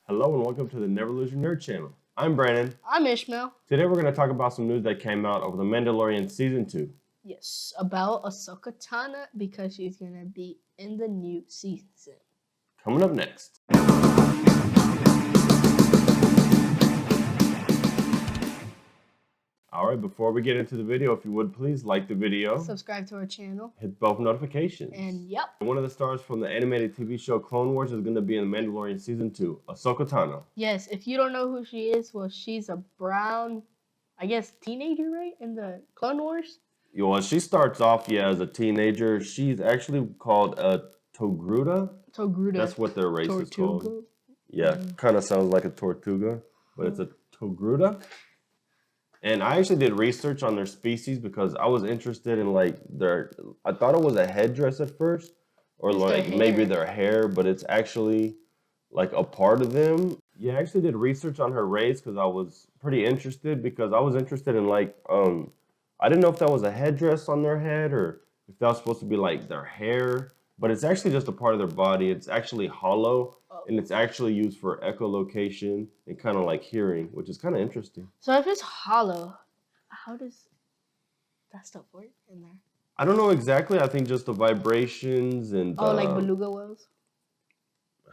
Hello and welcome to the Never Lose Your Nerd channel. I'm Brandon. I'm Ishmael. Today we're going to talk about some news that came out over the Mandalorian Season 2. Yes, about Ahsoka Tano because she's going to be in the new season. Coming up next. Alright, before we get into the video, if you would please like the video. Subscribe to our channel. Hit both notifications. And yep. One of the stars from the animated TV show Clone Wars is going to be in the Mandalorian Season 2, Ahsoka Tano. Yes, if you don't know who she is, well, she's a brown, I guess, teenager, right? In the Clone Wars? Well, she starts off, as a teenager. She's actually called a Togruta. Togruta. That's what their race is called. Yeah, kind of sounds like a Tortuga, but it's a Togruta. And I actually did research on their species because I was interested in I thought it was a headdress at first, or it's maybe their hair, but it's actually like a part of them. Yeah, I actually did research on her race because I was pretty interested in I didn't know if that was a headdress on their head or if that was supposed to be like their hair, but it's actually just a part of their body. It's actually hollow. And it's actually used for echolocation and kind of like hearing, which is kind of interesting. So if it's hollow, how does that stuff work in there? I don't know exactly. I think just the vibrations and... like beluga whales?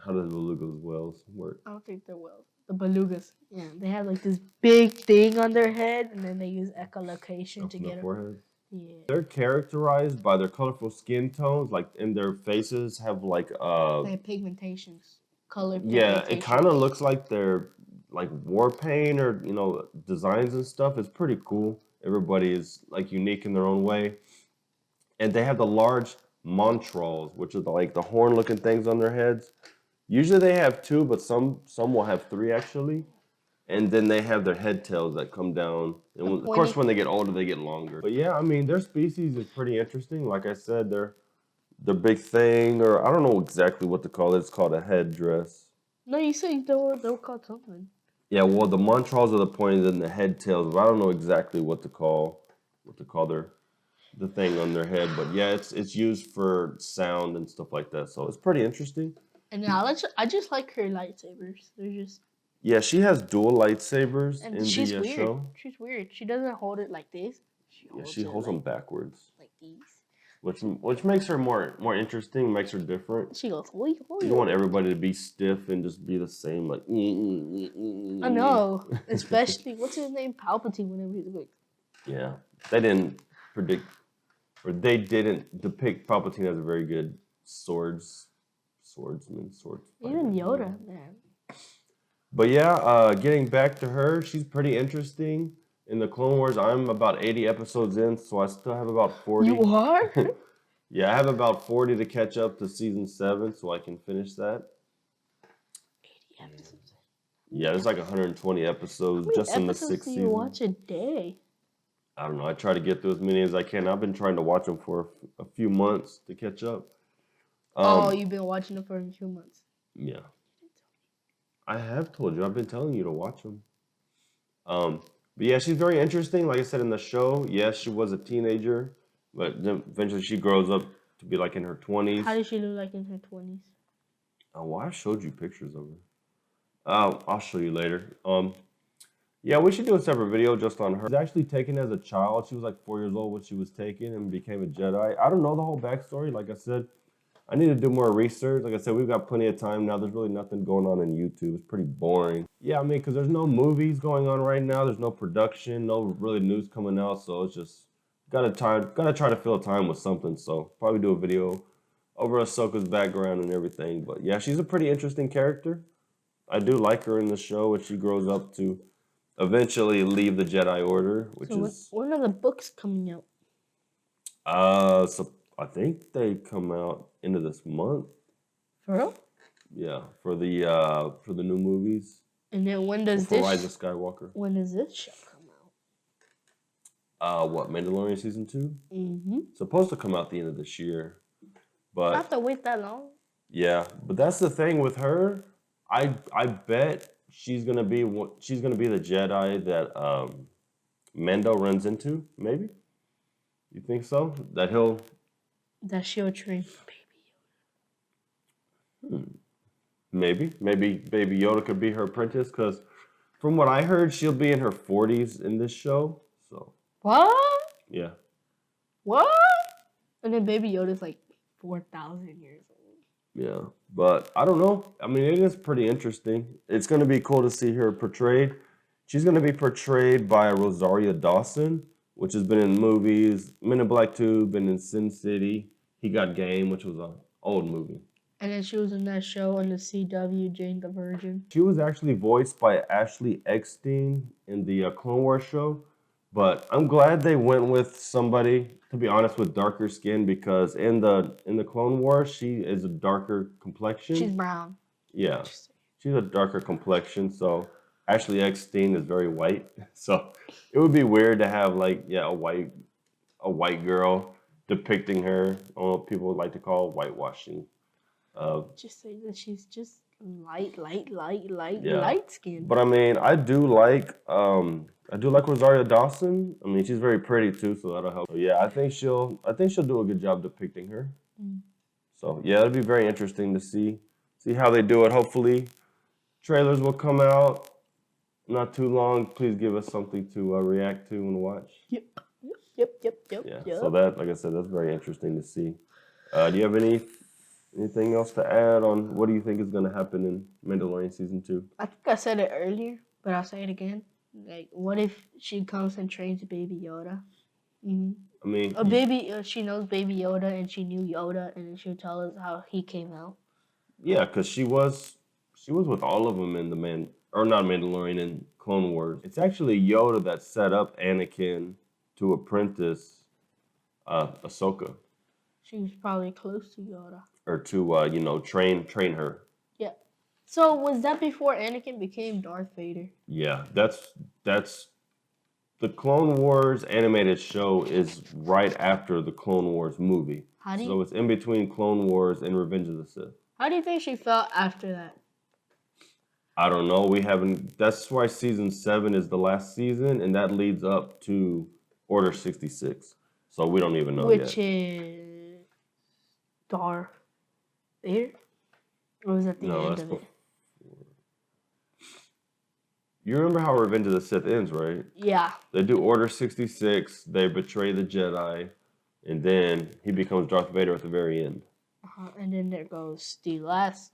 How does beluga whales work? I don't think they're whales. The belugas. Yeah, they have like this big thing on their head and then they use echolocation to get it. Forehead. Yeah. They're characterized by their colorful skin tones, like in their faces have they have pigmentations. Color. Yeah, it kind of looks like they're like war paint or designs and stuff. It's pretty cool. Everybody is like unique in their own way, and they have the large montrals, which are the horn-looking things on their heads. Usually they have two, but some will have three actually. And then they have their head tails that come down. And of course, when they get older, they get longer. But yeah, I mean, their species is pretty interesting. Like I said, their big thing, or I don't know exactly what to call it. It's called a headdress. No, you said they were called something. Yeah, well, the montrals are the pointed and the head tails, but I don't know exactly what to call the thing on their head. But yeah, it's used for sound and stuff like that. So it's pretty interesting. And I just like her lightsabers. They're just... Yeah, she has dual lightsabers in the show. She's weird. She doesn't hold it like this. She holds them backwards. Like these. Which makes her more interesting, makes her different. She goes, You don't want everybody to be stiff and just be the same, like... I know. Especially, what's his name? Palpatine, whenever he's like... Yeah. They didn't depict Palpatine as a very good swordsman. Even Yoda, man. But yeah, getting back to her, she's pretty interesting. In the Clone Wars, I'm about 80 episodes in, so I still have about 40. You are? Yeah, I have about 40 to catch up to season 7, so I can finish that. 80 episodes? Yeah, there's like 120 episodes just in the 6th season. How many episodes do you watch a day? I don't know. I try to get through as many as I can. I've been trying to watch them for a few months to catch up. You've been watching them for a few months? Yeah. I have told you. I've been telling you to watch them. But yeah, she's very interesting. Like I said in the show, yes, she was a teenager, but then eventually she grows up to be like in her 20s. How does she look like in her 20s? Oh, well, I showed you pictures of her. I'll show you later. Yeah, we should do a separate video just on her. She was actually taken as a child. She was like 4 years old when she was taken and became a Jedi. I don't know the whole backstory. Like I said, I need to do more research. Like I said, we've got plenty of time now. There's really nothing going on YouTube. It's pretty boring. Yeah, I mean, because there's no movies going on right now. There's no production, no really news coming out. So it's just gotta try to fill time with something. So probably do a video over Ahsoka's background and everything. But yeah, she's a pretty interesting character. I do like her in the show when she grows up to eventually leave the Jedi Order, when are the books coming out? So I think they come out end of this month. For real? Yeah, for the new movies. And then when does Rise of Skywalker? When does this show come out? What, Mandalorian season 2? Mm-hmm. Supposed to come out the end of this year, but I have to wait that long. Yeah, but that's the thing with her. I bet she's gonna be the Jedi that Mando runs into. Maybe. You think so? That she'll train Baby Yoda. Maybe Baby Yoda could be her apprentice because from what I heard, she'll be in her 40s in this show. So What? yeah, What? And then Baby Yoda's like 4,000 years old. yeah. But I don't know. I mean, it is pretty interesting. It's going to be cool to see her portrayed. She's going to be portrayed by Rosario Dawson, which has been in movies, Men in Black 2, been in Sin City. He Got Game, which was an old movie. And then she was in that show on the CW, Jane the Virgin. She was actually voiced by Ashley Eckstein in the Clone Wars show, but I'm glad they went with somebody, to be honest, with darker skin because in the Clone Wars she is a darker complexion. She's brown. Yeah, she's a darker complexion, so Ashley Eckstein is very white. So it would be weird to have a white girl depicting her. People would like to call whitewashing. Just say that she's just light Yeah. skin. But I mean, I do like Rosario Dawson. I mean, she's very pretty too, so that'll help. So yeah, I think she'll do a good job depicting her. Mm. So yeah, it'll be very interesting to see how they do it. Hopefully, trailers will come out not too long. Please give us something to react to and watch. Yep. Yeah. So that, like I said, that's very interesting to see. Do you have anything else to add on what do you think is going to happen in Mandalorian season 2? I think I said it earlier, but I'll say it again. Like, what if she comes and trains Baby Yoda? Mm-hmm. I mean, She knows Baby Yoda and she knew Yoda, and then she'll tell us how he came out. yeah, because she was with all of them in not Mandalorian, in Clone Wars. It's actually Yoda that set up Anakin to apprentice Ahsoka. She was probably close to Yoda. Or to train her. Yeah. So was that before Anakin became Darth Vader? Yeah, that's the Clone Wars animated show is right after the Clone Wars movie. So it's in between Clone Wars and Revenge of the Sith. How do you think she felt after that? I don't know. We haven't. That's why season 7 is the last season, and that leads up to Order 66. So we don't even know yet. Which is Darth Vader? Or was that the end of it? You remember how Revenge of the Sith ends, right? Yeah. They do Order 66, they betray the Jedi, and then he becomes Darth Vader at the very end. And then there goes the last...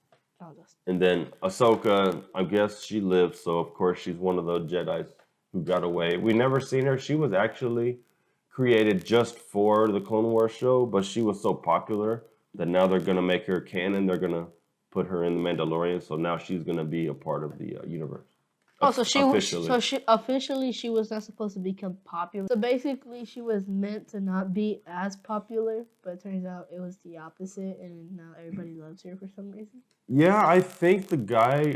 And then Ahsoka, I guess she lived, so of course she's one of the Jedis who got away. We never seen her. She was actually created just for the Clone Wars show, but she was so popular that now they're going to make her canon. They're going to put her in the Mandalorian, so now she's going to be a part of the universe. Oh, so officially she was not supposed to become popular. So basically she was meant to not be as popular, but it turns out it was the opposite, and now everybody loves her for some reason. Yeah, I think the guy,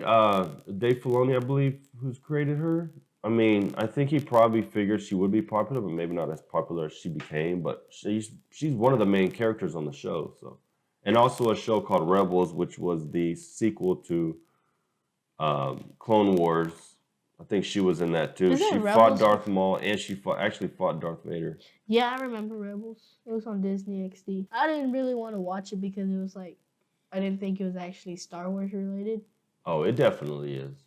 Dave Filoni, I believe, who's created her, I mean, I think he probably figured she would be popular, but maybe not as popular as she became. But she's one of the main characters on the show. So, and also a show called Rebels, which was the sequel to Clone Wars. I think she was in that too. She fought Darth Maul, and she actually fought Darth Vader. Yeah, I remember Rebels. It was on Disney XD. I didn't really want to watch it because it was like, I didn't think it was actually Star Wars related. Oh, it definitely is.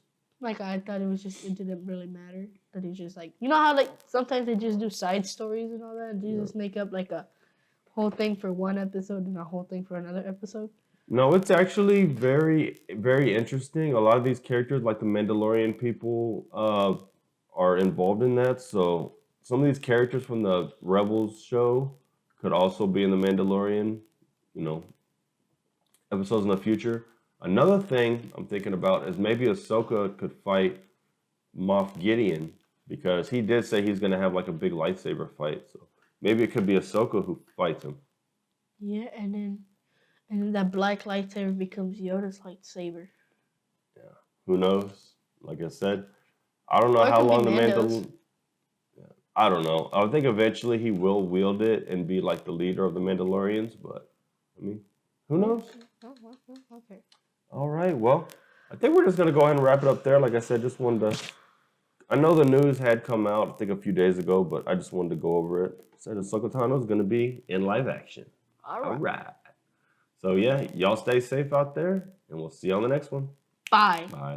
Like, I thought it didn't really matter. That it's just like, you know how like sometimes they just do side stories and all that? And they just make up like a whole thing for one episode and a whole thing for another episode? No, it's actually very, very interesting. A lot of these characters, like the Mandalorian people, are involved in that. So some of these characters from the Rebels show could also be in the Mandalorian, episodes in the future. Another thing I'm thinking about is maybe Ahsoka could fight Moff Gideon, because he did say he's going to have like a big lightsaber fight. So maybe it could be Ahsoka who fights him. Yeah, and then that black lightsaber becomes Yoda's lightsaber. Yeah, who knows? Like I said, I don't know how long the Mandalorian... I don't know. I think eventually he will wield it and be like the leader of the Mandalorians, but I mean, who knows? Okay. All right, well, I think we're just going to go ahead and wrap it up there. Like I said, just wanted to... I know the news had come out, I think, a few days ago, but I just wanted to go over it. Said Ahsoka Tano is going to be in live action. All right. So, yeah, y'all stay safe out there, And we'll see you on the next one. Bye. Bye.